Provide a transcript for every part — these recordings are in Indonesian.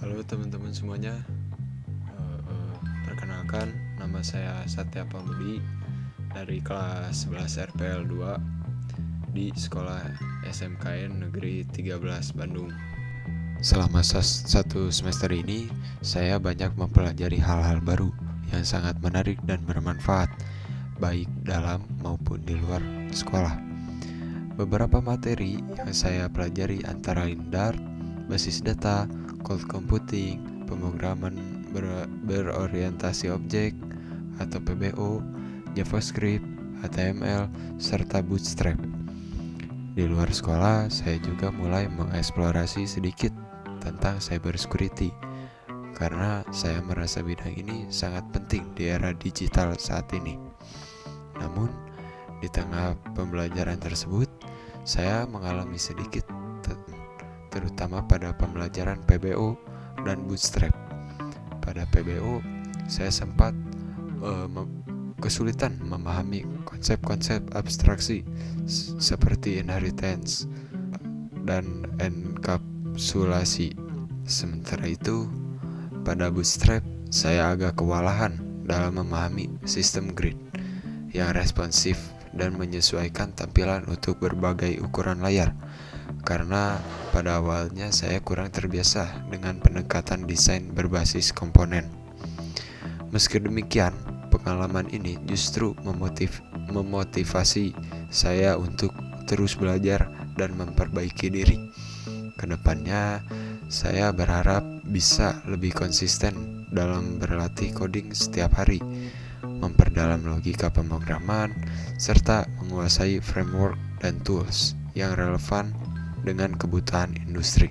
Halo teman-teman semuanya. Perkenalkan, nama saya Satya Pambudi dari kelas 11 RPL 2 di Sekolah SMKN Negeri 13 Bandung. Selama satu semester ini, saya banyak mempelajari hal-hal baru yang sangat menarik dan bermanfaat, baik dalam maupun di luar sekolah. Beberapa materi yang saya pelajari antara lain Dart, basis data, cold computing, pemrograman berorientasi objek atau PBO, JavaScript, HTML, serta Bootstrap. Di luar sekolah, saya juga mulai mengeksplorasi sedikit tentang cybersecurity karena saya merasa bidang ini sangat penting di era digital saat ini. Namun, di tengah pembelajaran tersebut, saya mengalami sedikit terutama pada pembelajaran PBO dan Bootstrap. Pada PBO, saya sempat kesulitan memahami konsep-konsep abstraksi seperti inheritance dan enkapsulasi. Sementara itu, pada Bootstrap, saya agak kewalahan dalam memahami sistem grid yang responsif dan menyesuaikan tampilan untuk berbagai ukuran layar, karena pada awalnya saya kurang terbiasa dengan pendekatan desain berbasis komponen. Meski demikian, pengalaman ini justru memotivasi saya untuk terus belajar dan memperbaiki diri. Kedepannya, saya berharap bisa lebih konsisten dalam berlatih coding setiap hari, memperdalam logika pemrograman, serta menguasai framework dan tools yang relevan dengan kebutuhan industri.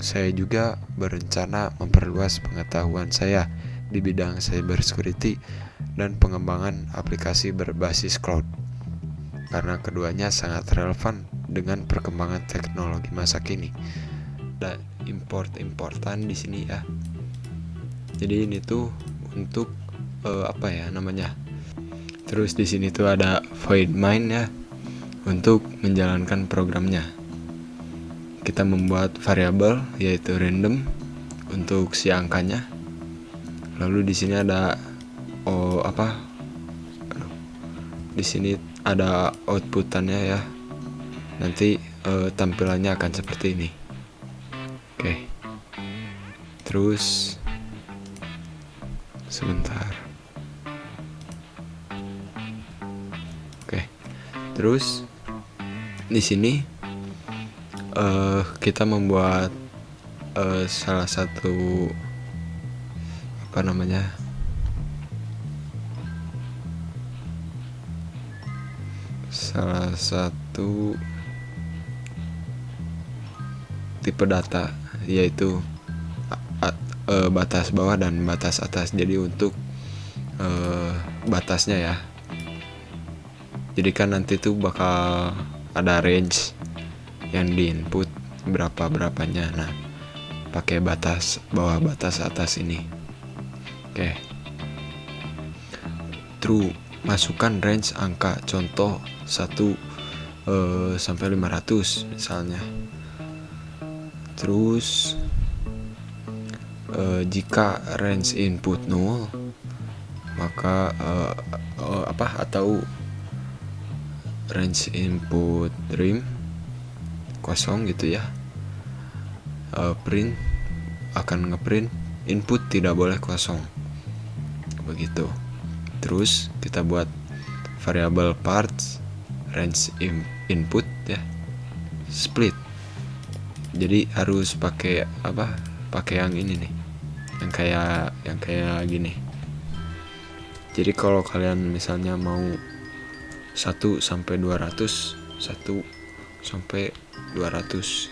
Saya juga berencana memperluas pengetahuan saya di bidang cybersecurity dan pengembangan aplikasi berbasis cloud, karena keduanya sangat relevan dengan perkembangan teknologi masa kini. Dan importan di sini ya. Jadi ini tuh untuk Terus di sini tuh ada void main ya untuk menjalankan programnya. Kita membuat variabel yaitu random untuk si angkanya. Lalu di sini ada di sini ada outputannya ya. Nanti tampilannya akan seperti ini. Oke. Terus sebentar. Terus di sini kita membuat salah satu tipe data, yaitu batas bawah dan batas atas. Jadi untuk batasnya ya, jadi kan nanti tuh bakal ada range yang di input berapanya. Nah, pakai batas bawah batas atas ini. Oke. True, masukkan range angka contoh 1 sampai 500 misalnya. Terus jika range input 0, maka atau range input rim kosong gitu ya, print akan ngeprint input tidak boleh kosong begitu. Terus kita buat variable parts range input ya, split. Jadi harus pakai yang ini nih, yang kayak gini. Jadi kalau kalian misalnya mau 1 sampai 200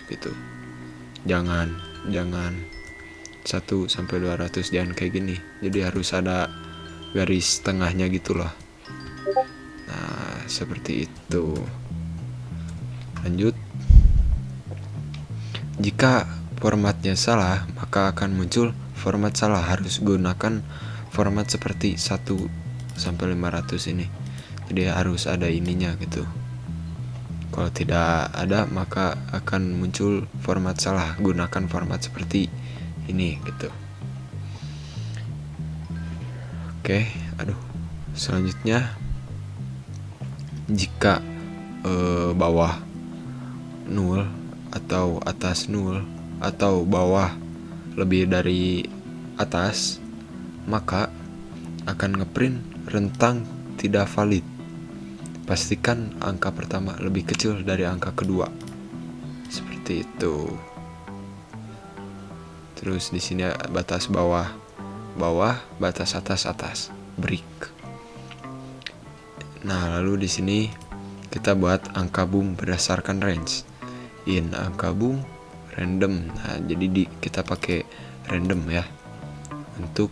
gitu. Jangan 1 sampai 200, jangan kayak gini. Jadi harus ada garis tengahnya gitu loh. Nah, seperti itu. Lanjut. Jika formatnya salah, maka akan muncul format salah. Harus gunakan format seperti 1 sampai 500 ini. Jadi harus ada ininya gitu. Kalau tidak ada, maka akan muncul format salah. Gunakan format seperti ini gitu. Oke, selanjutnya jika bawah 0 atau atas 0 atau bawah lebih dari atas, maka akan ngeprint rentang tidak valid. Pastikan angka pertama lebih kecil dari angka kedua. Seperti itu. Terus di sini batas bawah, batas atas, break. Nah, lalu di sini kita buat angka boom berdasarkan range. In angka boom random. Nah, jadi kita pakai random ya. Untuk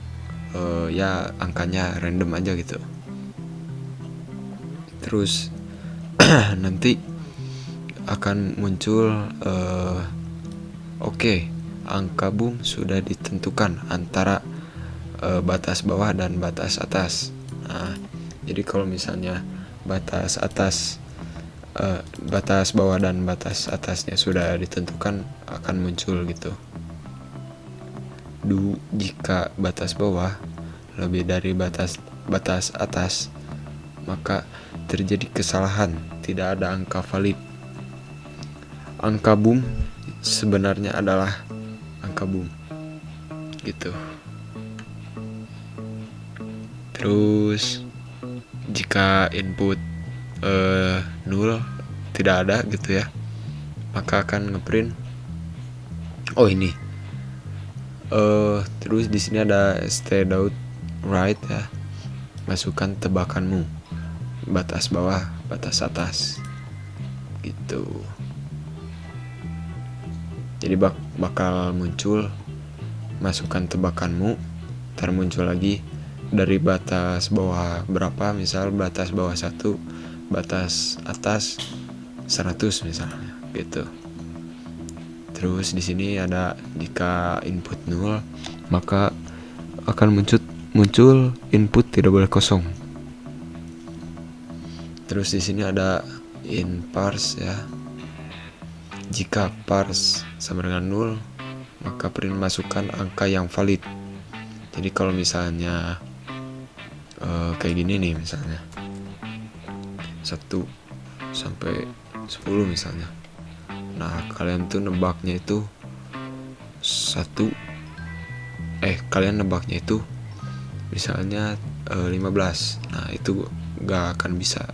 ya angkanya random aja gitu. Terus nanti akan muncul angka boom sudah ditentukan antara batas bawah dan batas atas. Nah, jadi kalau misalnya batas bawah dan batas atasnya sudah ditentukan, akan muncul gitu. Jika batas bawah lebih dari batas atas, maka terjadi kesalahan, tidak ada angka valid. Angka boom sebenarnya adalah angka boom gitu. Terus jika input 0 tidak ada gitu ya, maka akan ngeprint ini. Terus di sini ada stay out right ya, masukkan tebakanmu, batas bawah, batas atas gitu. Jadi bakal muncul masukkan tebakanmu, ntar muncul lagi dari batas bawah berapa, misal batas bawah 1, batas atas 100 misalnya gitu. Terus di sini ada jika input 0, maka akan muncul input tidak boleh kosong. Terus di sini ada in parse ya. Jika parse sama dengan 0, maka print masukkan angka yang valid. Jadi kalau misalnya kayak gini nih, misalnya 1 sampai 10 misalnya. Nah, kalian tuh nebaknya itu kalian nebaknya itu misalnya 15. Nah, itu gak akan bisa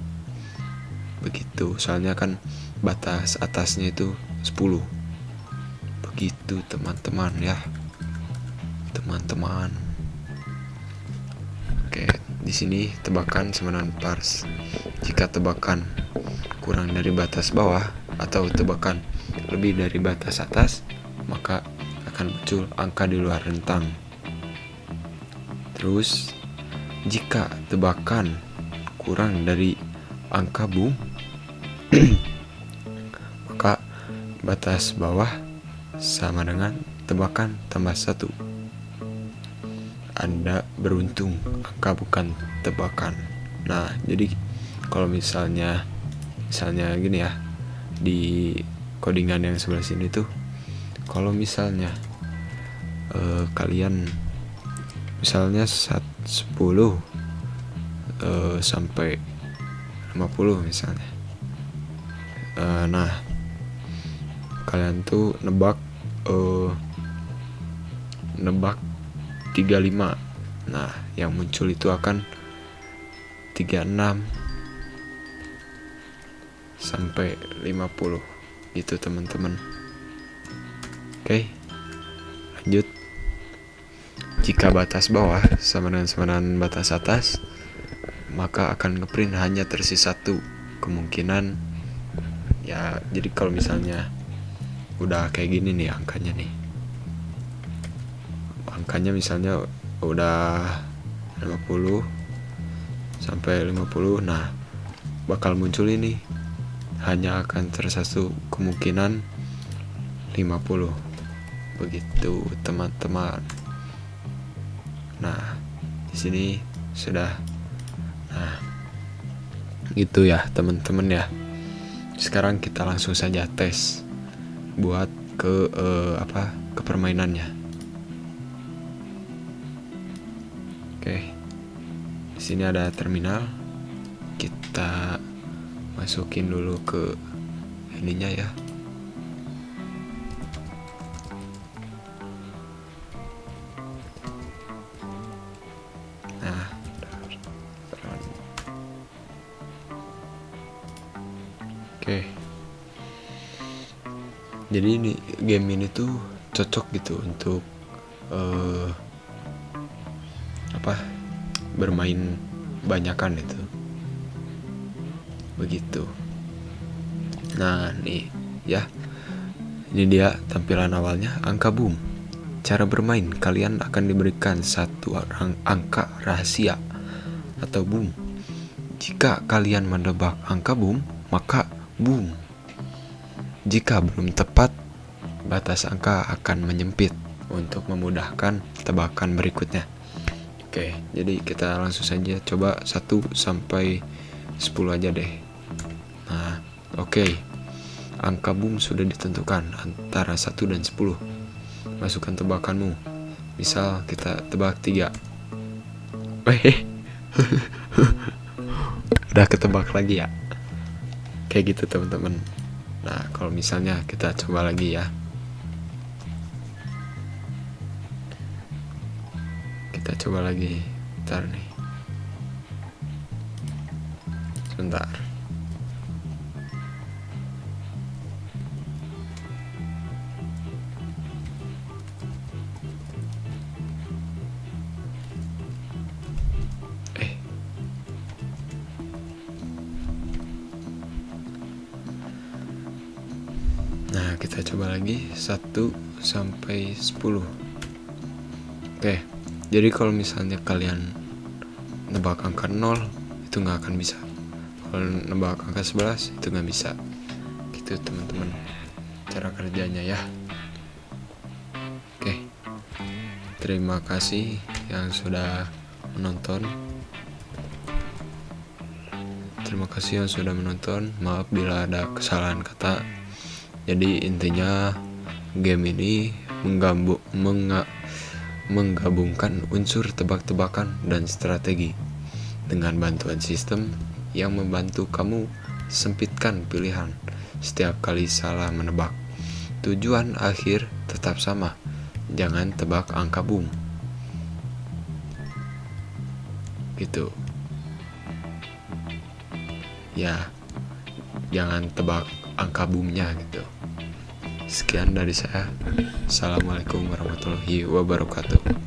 begitu, soalnya kan batas atasnya itu 10. Begitu teman-teman ya. Teman-teman. Oke, di sini tebakan sama dengan parse. Jika tebakan kurang dari batas bawah atau tebakan lebih dari batas atas, maka akan muncul angka di luar rentang. Terus jika tebakan kurang dari angka boom, maka batas bawah sama dengan tebakan tambah 1. Anda beruntung, angka bukan tebakan. Nah, jadi kalau misalnya gini ya, di codingan yang sebelah sini tuh, kalau misalnya kalian misalnya 10 sampai 50 misalnya, nah kalian tuh nebak 35. Nah, yang muncul itu akan 36 sampai 50 gitu teman-teman. Oke, lanjut. Jika batas bawah sama dengan batas atas, maka akan ngeprint hanya tersisa 1 kemungkinan ya. Jadi kalau misalnya udah kayak gini nih angkanya misalnya udah 50 sampai 50, nah bakal muncul ini, hanya akan tersisa kemungkinan 50. Begitu teman-teman. Nah, di sini sudah. Nah, gitu ya teman-teman ya. Sekarang kita langsung saja tes buat ke permainannya. Oke, di sini ada terminal. Kita masukin dulu ke ininya ya. Nah, oke. Jadi ini game ini tuh cocok gitu untuk bermain banyakan itu. Begitu. Nah, nih ya. Ini dia tampilan awalnya, angka boom. Cara bermain, kalian akan diberikan satu angka rahasia atau boom. Jika kalian menebak angka boom, maka boom. Jika belum tepat, batas angka akan menyempit untuk memudahkan tebakan berikutnya. Oke, jadi kita langsung saja coba 1 sampai 10 aja deh. Nah, oke. Angka boom sudah ditentukan antara 1 dan 10. Masukkan tebakanmu. Misal kita tebak 3. Udah ketebak lagi ya. Kayak gitu teman-teman. Nah, kalau misalnya kita coba lagi ya. Kita coba lagi. Bentar nih. Sebentar. Nah, kita coba lagi 1 sampai 10. Oke. Jadi kalau misalnya kalian nebak angka 0, itu nggak akan bisa. Kalau nebak angka 11, itu nggak bisa. Gitu teman-teman cara kerjanya ya. Oke. Terima kasih yang sudah menonton. Maaf bila ada kesalahan kata. Jadi intinya game ini menggabungkan unsur tebak-tebakan dan strategi dengan bantuan sistem yang membantu kamu sempitkan pilihan setiap kali salah menebak. Tujuan akhir tetap sama, jangan tebak angka boom. Gitu. Ya, jangan tebak angka boomnya gitu. Sekian dari saya. Assalamualaikum warahmatullahi wabarakatuh.